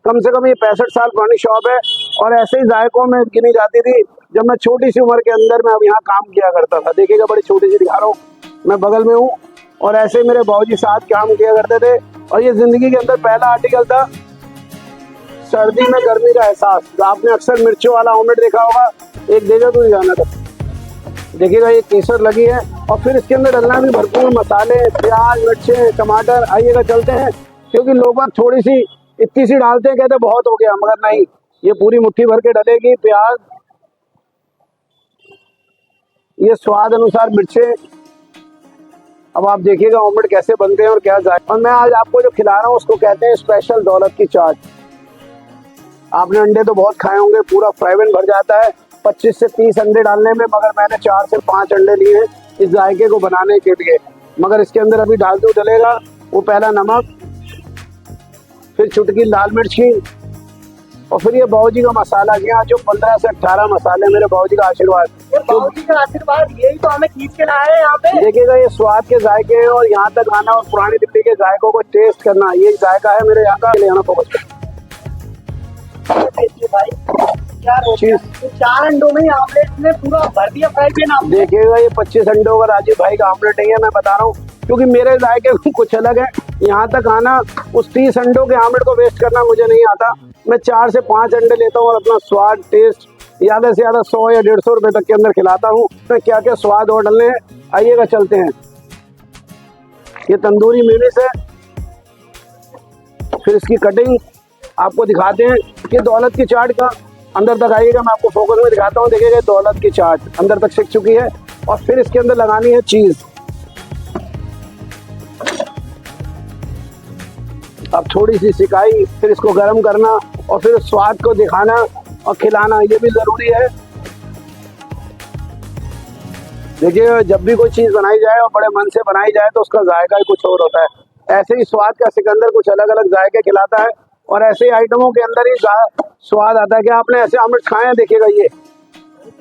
कम से कम ये 65 साल पुरानी शॉप है और ऐसे ही जायकों में गिनी जाती थी जब मैं छोटी सी उम्र के अंदर मैं अब यहाँ काम किया करता था। देखिएगा बड़ी छोटी सी दिखा रहा हूँ, मैं बगल में हूँ और ऐसे ही मेरे बाबूजी साथ काम किया करते थे। और ये जिंदगी के अंदर पहला आर्टिकल था सर्दी में गर्मी का एहसास। आपने अक्सर मिर्चों वाला ऑमलेट देखा होगा, एक देगा तो जाना था। देखिएगा ये केसर लगी है और फिर इसके अंदर डलना भी भरपूर मसाले, प्याज, मिर्चे, टमाटर। आइएगा चलते हैं, क्योंकि लोग बाग थोड़ी सी इतनी सी डालते हैं, कहते बहुत हो गया, मगर नहीं, ये पूरी मुट्ठी भर के डलेगी। प्याज, ये स्वाद अनुसार मिर्चे। अब आप देखिएगा ऑमलेट कैसे बनते हैं और क्या जाए। और मैं आज आपको जो खिला रहा हूँ उसको कहते हैं स्पेशल दौलत की चाट। आपने अंडे तो बहुत खाए होंगे, पूरा फ्राइबन भर जाता है 25 से 30 अंडे डालने में, मगर मैंने 4 से 5 अंडे लिए हैं इस जायके को बनाने के लिए। मगर इसके अंदर अभी डालते डलेगा वो पहला नमक, फिर चुटकी लाल मिर्च की, और फिर ये बाबूजी का मसाला जी। जो 15 से 18 मसाले, मेरे बाबूजी का आशीर्वाद। बाबूजी का आशीर्वाद, यही तो हमें खींच के लाए हैं यहाँ पे। देखिएगा ये स्वाद के जायके हैं और यहाँ तक आना और पुरानी दिल्ली के जायकों को टेस्ट करना, ये जायका है मेरे यहाँ का। ले आना फोकस भाई, क्या चीज 4 अंडों में ऑमलेट ने पूरा भर दिया फ्राई पैन। देखिएगा ये 25 अंडों का राजीव भाई का ऑमलेट नहीं है, मैं बता रहा हूँ, क्योंकि मेरे जायके कुछ अलग है। यहाँ तक आना, उस 30 अंडों के ऑमलेट को वेस्ट करना मुझे नहीं आता। मैं 4 से 5 अंडे लेता हूँ और अपना स्वाद, टेस्ट ज्यादा से ज्यादा 100 या 150 रुपए तक के अंदर खिलाता हूँ। मैं क्या क्या स्वाद और डलने हैं, आइएगा चलते हैं। ये तंदूरी मेयोनीज है, फिर इसकी कटिंग आपको दिखाते हैं। ये दौलत की चाट का अंदर तक आइएगा, मैं आपको फोकस में दिखाता हूँ। देखिएगा दौलत की चाट अंदर तक सिक चुकी है और फिर इसके अंदर लगानी है चीज। अब थोड़ी सी सिकाई, फिर इसको गर्म करना और फिर स्वाद को दिखाना और खिलाना, ये भी जरूरी है। देखिए जब भी कोई चीज बनाई जाए और बड़े मन से बनाई जाए तो उसका जायका ही कुछ और होता है। ऐसे ही स्वाद का सिकंदर कुछ अलग अलग जायके खिलाता है और ऐसे ही आइटमों के अंदर ही स्वाद आता है। कि आपने ऐसे ऑमलेट खाए हैं? देखिएगा ये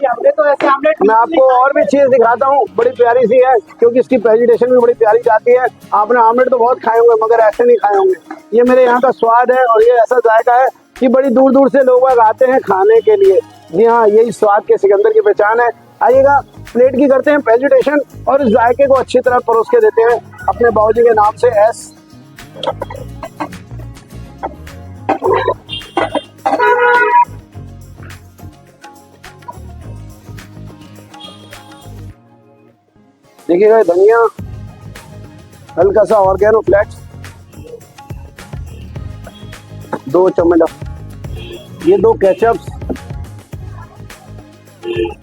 हमने तो ऐसे ऑमलेट। मैं आपको और भी चीज दिखाता हूँ, बड़ी प्यारी सी है, क्योंकि इसकी प्रेजेंटेशन भी बड़ी प्यारी जाती है। आपने ऑमलेट तो बहुत खाए होंगे मगर ऐसे नहीं खाए होंगे। ये मेरे यहाँ का स्वाद है और ये ऐसा जायका है कि बड़ी दूर दूर से लोग आते हैं खाने के लिए। जी हाँ, यही स्वाद के सिकंदर की पहचान है। आइएगा, प्लेट की करते हैं प्रेजेंटेशन और इस जायके को अच्छी तरह परोस के देते हैं अपने बाबूजी के नाम से। एस देखिएगा धनिया, हल्का सा ऑर्गेनो फ्लेक्स, 2 चम्मच, ये 2 केचप्स,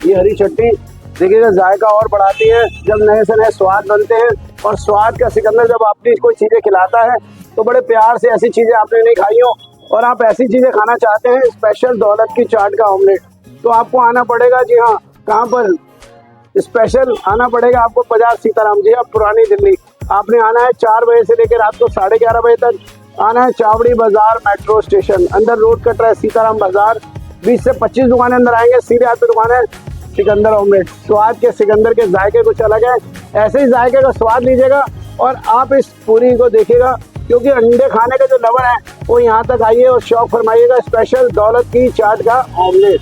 ये हरी चटनी। देखिएगा जायका और बढ़ाती है जब नए से नए स्वाद बनते हैं। और स्वाद का सिकंदर जब आपकी कोई चीजें खिलाता है तो बड़े प्यार से, ऐसी चीजें आपने नहीं खाई हो और आप ऐसी चीजें खाना चाहते हैं, स्पेशल दौलत की चाट का ऑमलेट, तो आपको आना पड़ेगा। जी हाँ, कहाँ पर? स्पेशल आना पड़ेगा आपको 50 सीताराम जी, अब पुरानी दिल्ली। आपने आना है 4 बजे से लेकर रात को 11:30 बजे तक। आना है चावड़ी बाजार मेट्रो स्टेशन, अंदर रोड कट रहा है सीताराम बाजार। 20 से 25 दुकानें अंदर आएंगे, सीधे हाथ पे दुकान है सिकंदर ऑमलेट। स्वाद के सिकंदर के जायके कुछ अलग है, ऐसे ही जायके का स्वाद लीजिएगा और आप इस पूरी को देखिएगा, क्योंकि अंडे खाने का जो लवर है वो यहाँ तक आइए और शौक फरमाइएगा स्पेशल दौलत की चाट का ऑमलेट।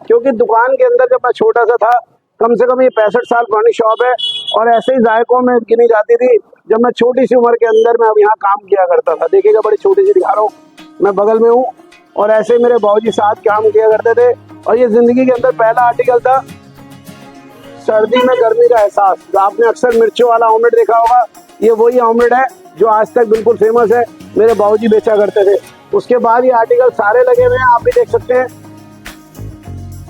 क्योंकि दुकान के अंदर जब मैं छोटा सा था, कम से कम ये 65 साल पुरानी शॉप है और ऐसे ही जायकों में गिनी जाती थी जब मैं छोटी सी उम्र के अंदर मैं अब यहाँ काम किया करता था। देखिएगा बड़ी छोटी सी दिखा रहा हूँ, मैं बगल में हूँ और ऐसे ही मेरे बाबूजी साथ काम किया करते थे। और ये जिंदगी के अंदर पहला आर्टिकल था सर्दी में गर्मी का एहसास। आपने अक्सर मिर्चों वाला ऑमलेट देखा होगा, ये वही ऑमलेट है जो आज तक बिल्कुल फेमस है, मेरे बाबूजी बेचा करते थे। उसके बाद ये आर्टिकल सारे लगे हुए हैं, आप भी देख सकते हैं,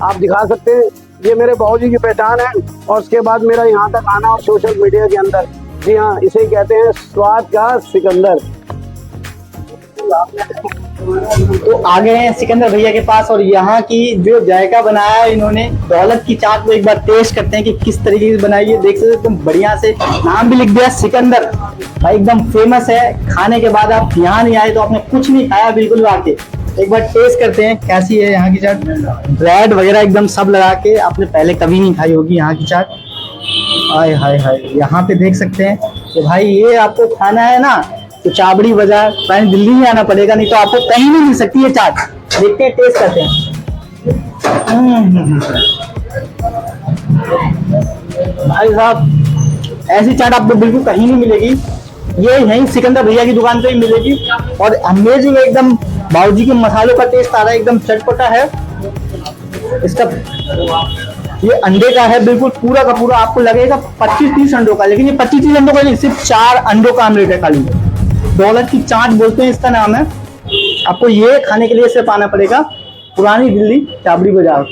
आप दिखा सकते हैं, ये मेरे बाबूजी की पहचान है। और उसके बाद मेरा यहाँ तक आना और सोशल मीडिया के अंदर, जी हाँ, इसे कहते हैं स्वाद का सिकंदर। तो आ गए हैं सिकंदर भैया के पास और यहाँ की जो जायका बनाया है इन्होंने दौलत की चाट को एक बार टेस्ट करते हैं कि किस तरीके से बनाई है। देख सकते एकदम बढ़िया से नाम भी लिख दिया सिकंदर भाई, एकदम फेमस है। खाने के बाद आप यहाँ नहीं आए तो आपने कुछ नहीं खाया बिल्कुल। आके एक बार टेस्ट करते हैं कैसी है यहाँ की चाट। ब्रेड वगैरह एकदम सब लगा के, आपने पहले कभी नहीं खाई होगी यहाँ की चाट। हाय हाय हाय, यहाँ पे देख सकते हैं कि भाई ये आपको खाना है ना तो चाबड़ी बाजार फ्रेंड्स दिल्ली ही आना पड़ेगा, नहीं तो आपको कहीं नहीं मिल सकती है चाट। देखते हैं, टेस्ट करते हैं। भाई साहब ऐसी चाट आपको बिल्कुल कहीं नहीं मिलेगी, ये यहीं सिकंदर भैया की दुकान पे ही मिलेगी। और अमेजिंग एकदम बाबूजी के मसालों का टेस्ट आ रहा है, एकदम चटपटा है। इसका ये अंडे का है बिल्कुल पूरा का पूरा, आपको लगेगा 25-30 अंडों का, लेकिन ये 25-30 अंडों का नहीं, सिर्फ 4 अंडों का आमलेट है खाली। दौलत की चाट बोलते हैं इसका नाम है। आपको ये खाने के लिए सिर्फ आना पड़ेगा पुरानी दिल्ली चाबड़ी बाजार।